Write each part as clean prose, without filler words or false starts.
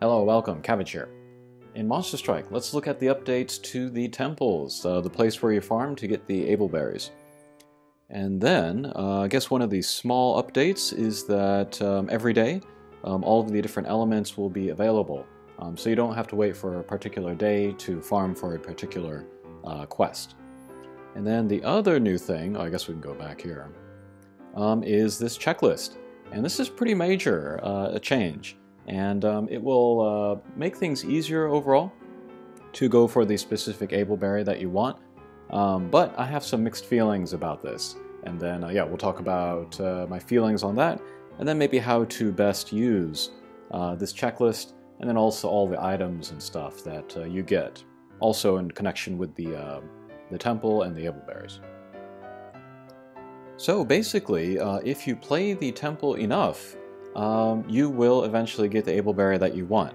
Hello, welcome, Cabbage here. In Monster Strike, let's look at the updates to the temples, the place where you farm to get the Ableberries. And then, I guess one of these small updates is that every day, all of the different elements will be available. So you don't have to wait for a particular day to farm for a particular quest. And then the other new thing, I guess we can go back here, is this checklist. And this is pretty major, a change. And it will make things easier overall to go for the specific Ableberry that you want. But I have some mixed feelings about this. And then, yeah, we'll talk about my feelings on that, and then maybe how to best use this checklist, and then also all the items and stuff that you get, also in connection with the temple and the Ableberries. So basically, if you play the temple enough, you will eventually get the Ableberry that you want.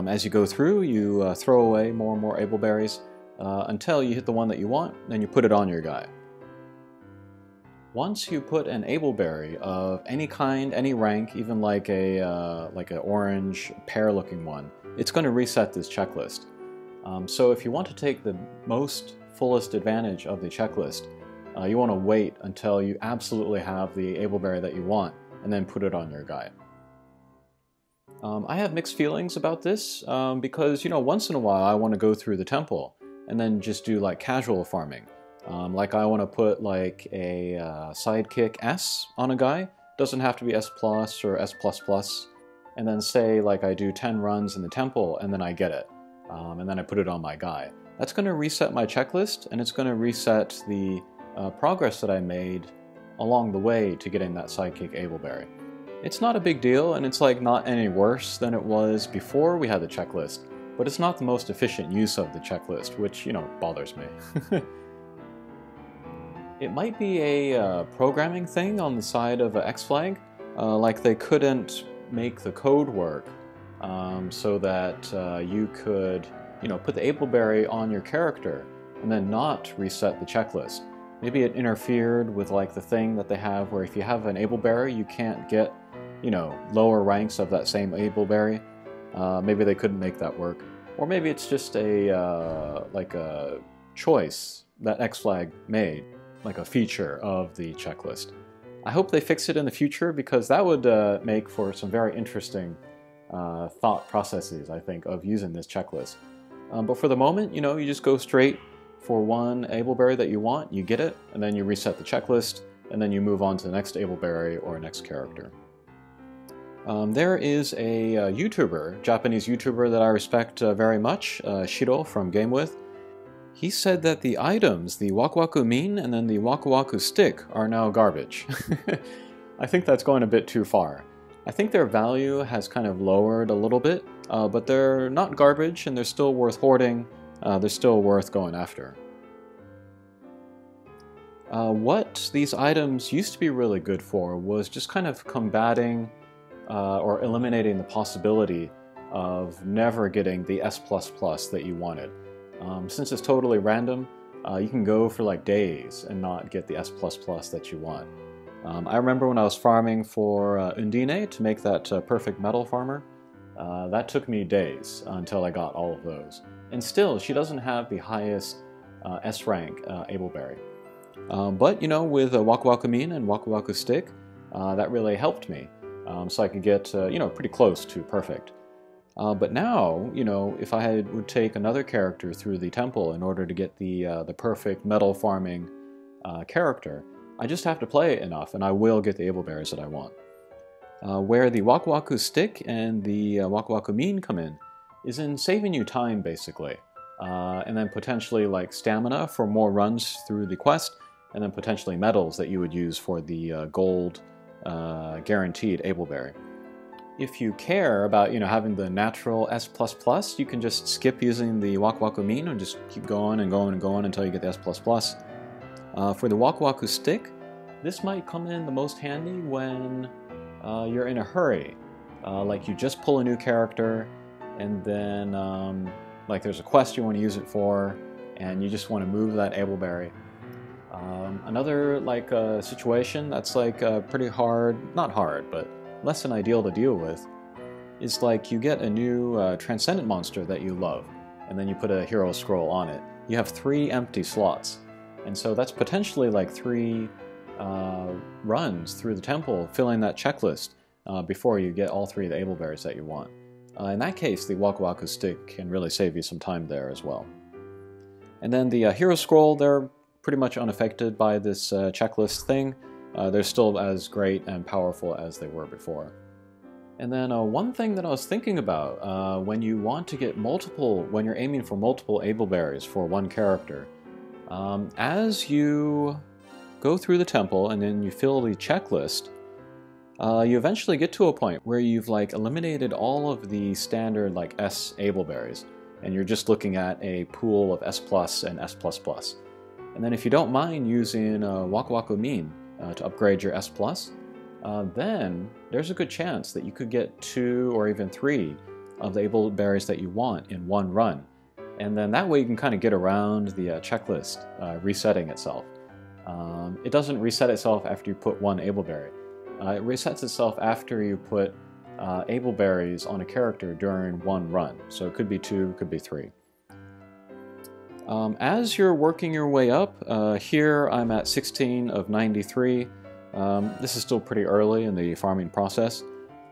As you go through, you throw away more and more Ableberries until you hit the one that you want, then you put it on your guy. Once you put an Ableberry of any kind, any rank, even like an orange pear-looking one, it's going to reset this checklist. So if you want to take the fullest advantage of the checklist, you want to wait until you absolutely have the Ableberry that you want, and then put it on your guy. I have mixed feelings about this because, you know, once in a while I want to go through the temple and then just do like casual farming. Like I want to put like a sidekick S on a guy. Doesn't have to be S plus or S plus plus. And then say like I do 10 runs in the temple and then I get it. And then I put it on my guy. That's going to reset my checklist, and it's going to reset the progress that I made along the way to getting that sidekick Ableberry. It's not a big deal, and it's like not any worse than it was before we had the checklist, but it's not the most efficient use of the checklist, which, you know, bothers me. It might be a programming thing on the side of X flag, like they couldn't make the code work so that you could, you know, put the Ableberry on your character and then not reset the checklist. Maybe it interfered with like the thing that they have where if you have an Ableberry, you can't get, you know, lower ranks of that same Ableberry. Maybe they couldn't make that work. Or maybe it's just a like a choice that X flag made, like a feature of the checklist. I hope they fix it in the future, because that would make for some very interesting thought processes, I think, of using this checklist. But for the moment, you know, you just go straight for one Ableberry that you want, you get it, and then you reset the checklist, and then you move on to the next Ableberry or next character. There is a YouTuber, Japanese YouTuber that I respect very much, Shiro from Game With. He said that the items, the Waku Waku Min and then the Waku Waku Stick, are now garbage. I think that's going a bit too far. I think their value has kind of lowered a little bit, but they're not garbage, and they're still worth hoarding. They're still worth going after. What these items used to be really good for was just kind of combating or eliminating the possibility of never getting the S++ that you wanted. Since it's totally random, you can go for like days and not get the S++ that you want. I remember when I was farming for Undine to make that perfect metal farmer, that took me days until I got all of those. And still, she doesn't have the highest S rank Ableberry. But, you know, with Waku Waku Min and Waku Waku Stick, that really helped me. So I could get, you know, pretty close to perfect. But now, you know, if I would take another character through the temple in order to get the perfect metal farming character, I just have to play it enough, and I will get the Ableberries that I want. Where the Waku Waku Stick and the Waku Waku Min come in is in saving you time, basically. And then potentially like stamina for more runs through the quest, and then potentially medals that you would use for the gold guaranteed Ableberry. If you care about, you know, having the natural S++, you can just skip using the Waku Waku Min and just keep going and going and going until you get the S++. For the Waku Waku Stick, this might come in the most handy when you're in a hurry. Like you just pull a new character, and then like there's a quest you want to use it for, and you just want to move that Ableberry. Another like situation that's like pretty hard, not hard, but less than ideal to deal with, is like you get a new transcendent monster that you love, and then you put a hero scroll on it. You have 3 empty slots, and so that's potentially like 3 runs through the temple, filling that checklist before you get all 3 of the Ableberries that you want. In that case, the Waku Waku stick can really save you some time there as well. And then the hero scroll, they're pretty much unaffected by this checklist thing. They're still as great and powerful as they were before. And then one thing that I was thinking about, when you want to get when you're aiming for multiple Ableberries for one character, as you go through the temple and then you fill the checklist, you eventually get to a point where you've like eliminated all of the standard like S Ableberries, and you're just looking at a pool of S plus and S plus plus. And then if you don't mind using Waku Waku Mean to upgrade your S plus, then there's a good chance that you could get 2 or even 3 of the Ableberries that you want in one run. And then that way you can kind of get around the checklist resetting itself. It doesn't reset itself after you put 1 Ableberry. It resets itself after you put Ableberries on a character during one run. So it could be 2, it could be 3. As you're working your way up, here I'm at 16 of 93. This is still pretty early in the farming process.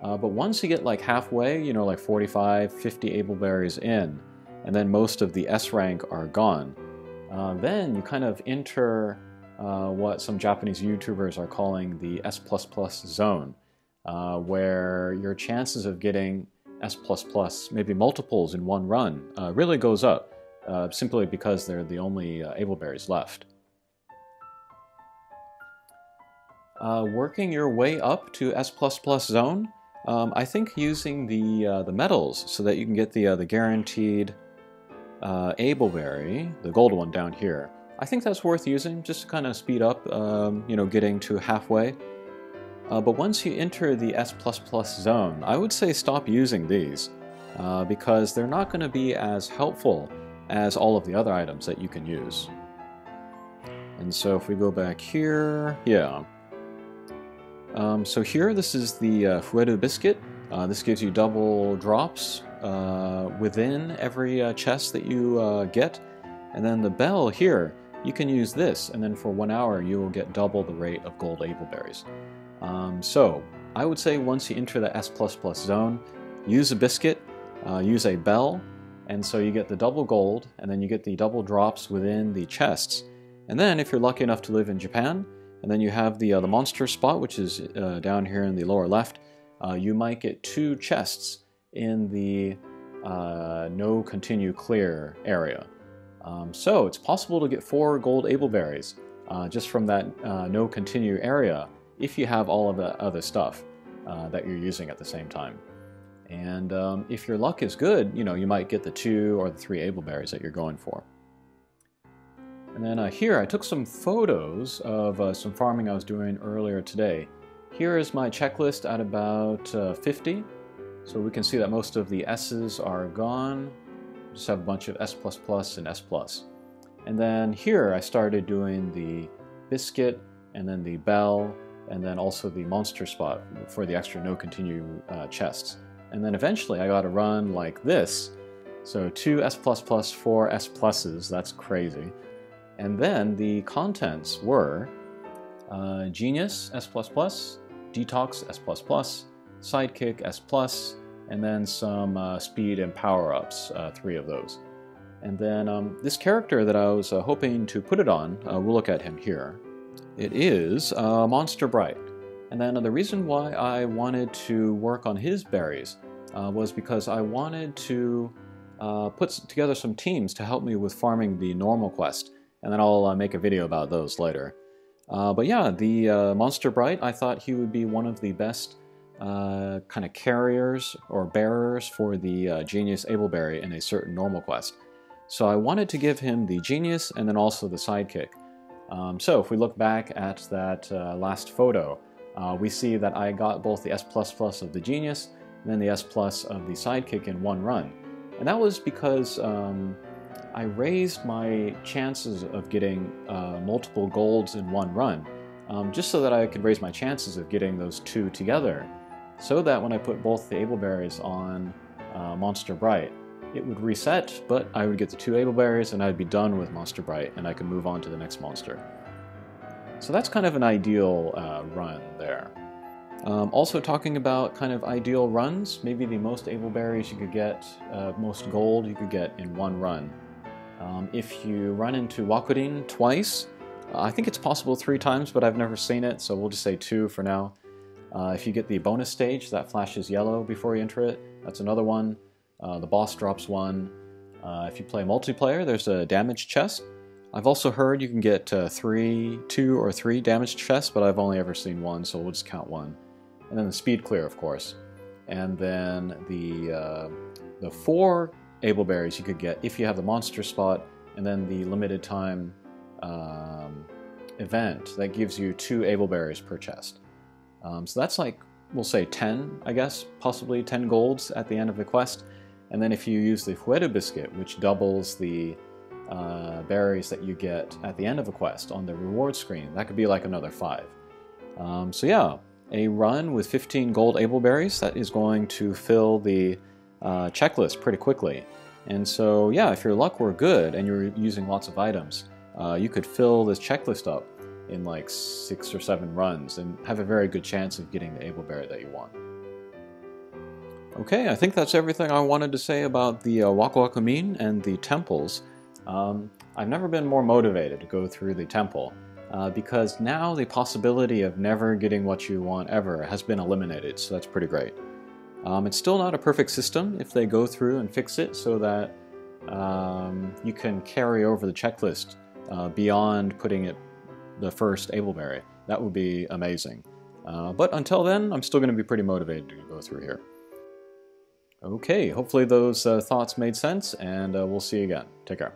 But once you get like halfway, you know, like 45, 50 Ableberries in, and then most of the S rank are gone, then you kind of enter what some Japanese YouTubers are calling the S++ zone, where your chances of getting S++, maybe multiples in one run, really goes up, simply because they're the only Ableberries left. Working your way up to S++ zone, I think using the medals so that you can get the guaranteed Ableberry, the gold one down here, I think that's worth using just to kind of speed up, you know, getting to halfway. But once you enter the S++ zone, I would say stop using these because they're not going to be as helpful as all of the other items that you can use. And so if we go back here, yeah. So here, this is the Fueru Biscuit. This gives you double drops within every chest that you get. And then the bell here, you can use this, and then for 1 hour you will get double the rate of gold Ableberries. So I would say once you enter the S++ zone, use a biscuit, use a bell, and so you get the double gold, and then you get the double drops within the chests. And then if you're lucky enough to live in Japan, and then you have the monster spot, which is down here in the lower left, you might get 2 chests in the no continue clear area. So it's possible to get 4 gold Ableberries just from that no continue area if you have all of the other stuff that you're using at the same time. And if your luck is good, you know, you might get the 2 or the 3 Ableberries that you're going for. And then here I took some photos of some farming I was doing earlier today. Here is my checklist at about 50. So we can see that most of the S's are gone. Just have a bunch of S++ and S+. And then here I started doing the biscuit, and then the bell, and then also the monster spot for the extra no continue chests. And then eventually I got to run like this. So 2 S++, 4 S+'s, that's crazy. And then the contents were Genius S++, Detox S++, Sidekick S+, and then some speed and power-ups, 3 of those. And then this character that I was hoping to put it on, we'll look at him here. It is Monster Bright. And then the reason why I wanted to work on his berries was because I wanted to put together some teams to help me with farming the normal quest. And then I'll make a video about those later. But yeah, the Monster Bright, I thought he would be one of the best kind of carriers or bearers for the Genius Ableberry in a certain normal quest. So I wanted to give him the Genius and then also the Sidekick. So if we look back at that last photo, we see that I got both the S++ of the Genius and then the S+ of the Sidekick in one run. And that was because I raised my chances of getting multiple golds in one run, just so that I could raise my chances of getting those 2 together. so that when I put both the Ableberries on Monster Bright, it would reset, but I would get the 2 Ableberries and I'd be done with Monster Bright and I could move on to the next monster. So that's kind of an ideal run there. Also talking about kind of ideal runs, maybe the most Ableberries you could get, most gold you could get in one run. If you run into Wakudin twice, I think it's possible 3 times, but I've never seen it, so we'll just say 2 for now. If you get the bonus stage that flashes yellow before you enter it, that's another one. The boss drops 1. If you play multiplayer, there's a damage chest. I've also heard you can get 2 or 3 damage chests, but I've only ever seen 1, so we'll just count 1. And then the speed clear, of course. And then the 4 Ableberries you could get if you have the monster spot, and then the limited time event that gives you 2 Ableberries per chest. So that's like, we'll say 10, I guess, possibly 10 golds at the end of the quest. And then if you use the Fuedo Biscuit, which doubles the berries that you get at the end of a quest on the reward screen, that could be like another 5. So yeah, a run with 15 gold Ableberries, that is going to fill the checklist pretty quickly. And so yeah, if your luck were good and you're using lots of items, you could fill this checklist up in like 6 or 7 runs and have a very good chance of getting the Ableberry that you want. Okay, I think that's everything I wanted to say about the Waku Waku Min and the temples. I've never been more motivated to go through the temple, because now the possibility of never getting what you want ever has been eliminated, so that's pretty great. It's still not a perfect system if they go through and fix it so that you can carry over the checklist beyond putting it the first Ableberry. That would be amazing. But until then, I'm still going to be pretty motivated to go through here. Okay, hopefully those thoughts made sense, and we'll see you again. Take care.